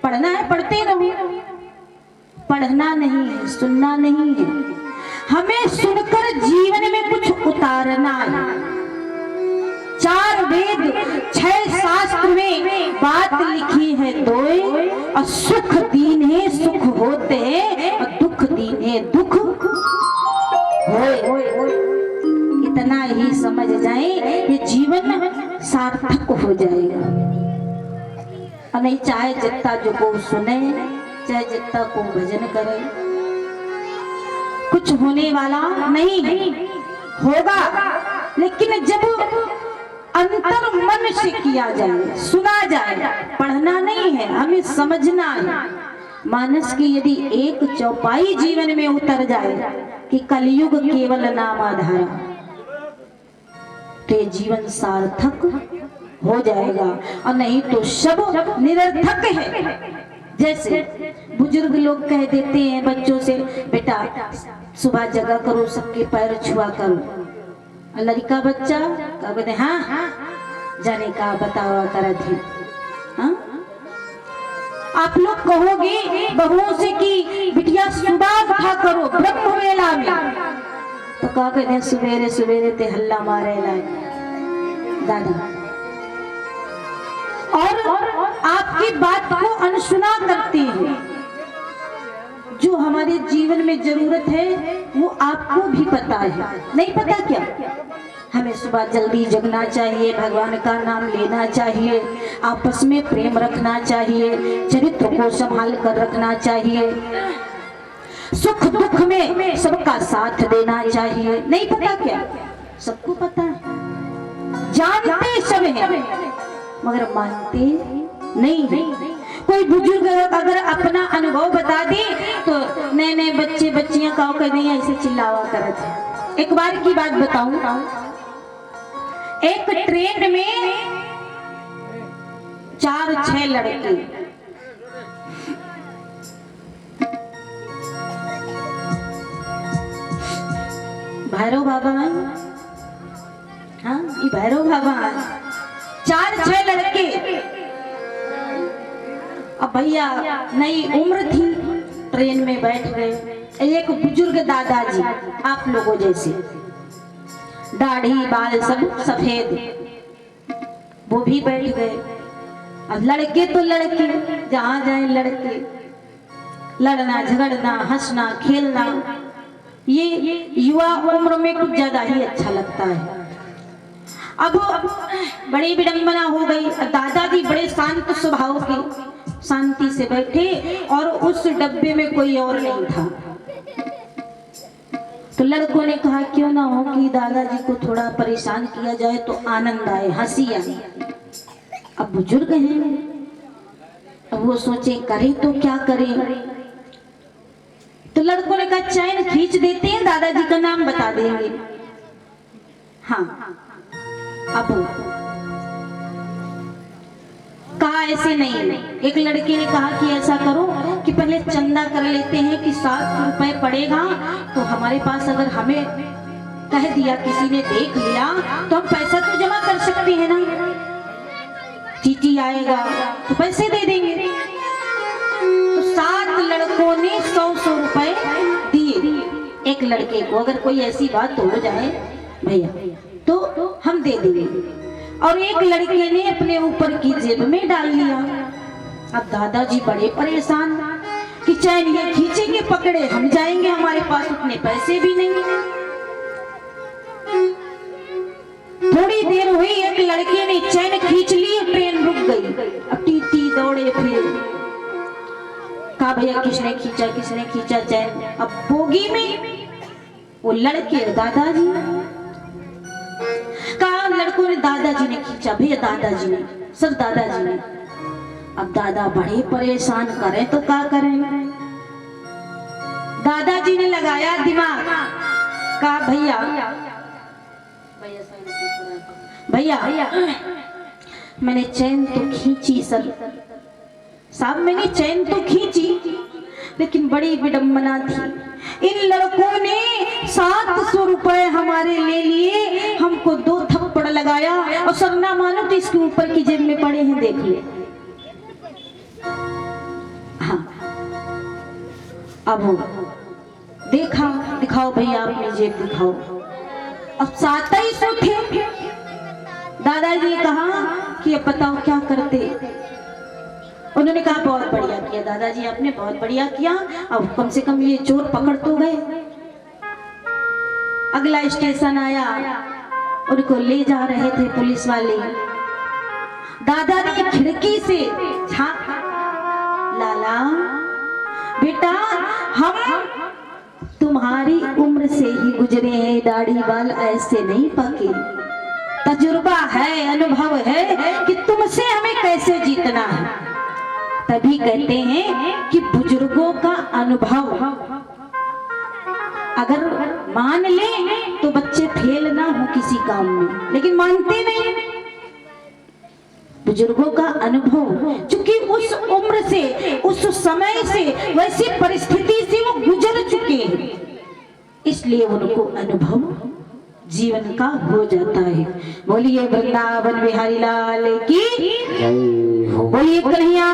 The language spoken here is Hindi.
पढ़ना है पढ़ते रहो, पढ़ना नहीं है, सुनना नहीं है, हमें सुनकर जीवन में कुछ उतारना है। 4 वेद 6 शास्त्र में बात लिखी है दोए, और सुख दीने सुख होते और दुख दीने दुख होए। इतना ही समझ जाए ये जीवन सार्थक हो जाएगा। और नहीं चाहे जितना जो को सुने, चाहे जितना को भजन करे, कुछ होने वाला नहीं होगा। लेकिन जब अंतर मन से किया जाए, सुना जाए, पढ़ना नहीं है, हमें समझना है। मानस की यदि एक चौपाई जीवन में उतर जाए कि कलयुग केवल नाम आधारा, तो ये जीवन सार्थक हो जाएगा, और नहीं तो सब निरर्थक है। जैसे बुजुर्ग लोग कह देते हैं बच्चों से, बेटा सुबह जगा करो, सबके पैर छुआ करो। लड़का बच्चा का कहते हाँ जाने का बतावा करत है। हाँ? आप लोग कहोगे बहुओं से कि बिटिया सुबह उठा करो ब्रह्म वेला में, तो क्या कहते हैं सवेरे सवेरे ते हल्ला मारे लाए दादा। और आपकी बात को अनसुना करते हैं। जो हमारे जीवन में जरूरत है वो आपको भी पता है, नहीं पता क्या? हमें सुबह जल्दी जगना चाहिए, भगवान का नाम लेना चाहिए, आपस में प्रेम रखना चाहिए, चरित्र को संभाल कर रखना चाहिए, सुख दुख में सबका साथ देना चाहिए। नहीं पता क्या? सबको पता है, जानते सब हैं, मगर मानते नहीं। कोई बुजुर्ग अगर अपना अनुभव बता दे तो नए नए बच्चे बच्चियां का कह नहीं ऐसे चिल्लावा करते हैं। एक बार की बात बताऊं, एक ट्रेन में 4-6 लड़के, भैरव बाबा, हाँ ये भैरव बाबा, 4-6 लड़के। अब भैया नई उम्र थी, ट्रेन में बैठ गए। एक बुजुर्ग दादाजी आप लोगों जैसे, दाढ़ी बाल सब सफेद, वो भी बैठ गए। अब लड़के तो लड़के, जहां जाए लड़के, लड़ना झगड़ना हंसना खेलना, ये युवा उम्र में कुछ ज्यादा ही अच्छा लगता है। अब बड़ी विडंबना हो गई। दादाजी बड़े शांत स्वभाव के, शांति से बैठे, और उस डब्बे में कोई और नहीं था। तो लड़कों ने कहा क्यों ना हो कि दादाजी को थोड़ा परेशान किया जाए तो आनंद आए, हंसी आए। अब बुजुर्ग हैं, अब वो सोचे करें तो क्या करें। तो लड़कों ने कहा चैन खींच देते हैं, दादाजी का नाम बता देंगे। हाँ, अब कहा ऐसे नहीं। एक लड़के ने कहा कि ऐसा करो कि पहले चंदा कर लेते हैं कि 7 रुपए पड़ेगा, तो हमारे पास अगर हमें कह दिया, किसी ने देख लिया, तो हम पैसा तो जमा कर सकते हैं ना, चीटी आएगा तो पैसे दे देंगे। तो 7 लड़कों ने 100-100 रुपए दिए एक लड़के को। अगर कोई ऐसी बात हो जाए भैया तो हम दे देंगे। और एक लड़के ने अपने ऊपर की जेब में डाल लिया। अब दादाजी बड़े परेशान कि चैन ये खींचेंगे पकड़े हम जाएंगे, हमारे पास उतने पैसे भी नहीं। थोड़ी देर हुई, एक लड़के ने चैन खींच ली, ट्रेन रुक गई। अब टीटी दौड़े फिर, कहा भैया किसने खींचा चैन। अब बोगी में वो लड़के दादाजी, कहा लड़कों ने दादाजी ने खींचा, भैया दादाजी ने, सर दादाजी ने। अब दादा बड़े परेशान, करें तो क्या करें। दादाजी ने लगाया दिमाग, कहा भैया मैंने चैन तो खींची सर साहब, मैंने चैन तो खींची, लेकिन बड़ी विडंबना थी। इन लड़कों ने 700 रुपए हमारे ले लिए, हमको 2 थप्पड़ लगाया, और सर ना मानो तो इसके ऊपर की जेब में पड़े हैं, देख ले। अब देखा, दिखाओ भैया अपनी जेब दिखाओ। अब 27 थे। दादाजी ने कहा कि अब बताओ क्या करते। उन्होंने कहा बहुत बढ़िया किया दादाजी, आपने बहुत बढ़िया किया, अब कम से कम ये चोर पकड़ तो गए। अगला स्टेशन आया, उनको ले जा रहे थे पुलिस वाले। दादाजी खिड़की से झांक, लाला बेटा हम तुम्हारी उम्र से ही गुजरे हैं, दाढ़ी बाल ऐसे नहीं पके, तजुर्बा है, अनुभव है कि तुमसे हमें कैसे जीतना है। तभी कहते हैं कि बुजुर्गों का अनुभव अगर मान ले तो बच्चे फेल ना हो किसी काम में, लेकिन मानते नहीं। बुजुर्गों का अनुभव, चूंकि उस उम्र से, उस समय से, वैसी परिस्थिति से वो गुजर चुके हैं, इसलिए उनको अनुभव जीवन का हो जाता है। बोलिए वृंदावन बिहारी लाल की, बोलिए कन्हैया।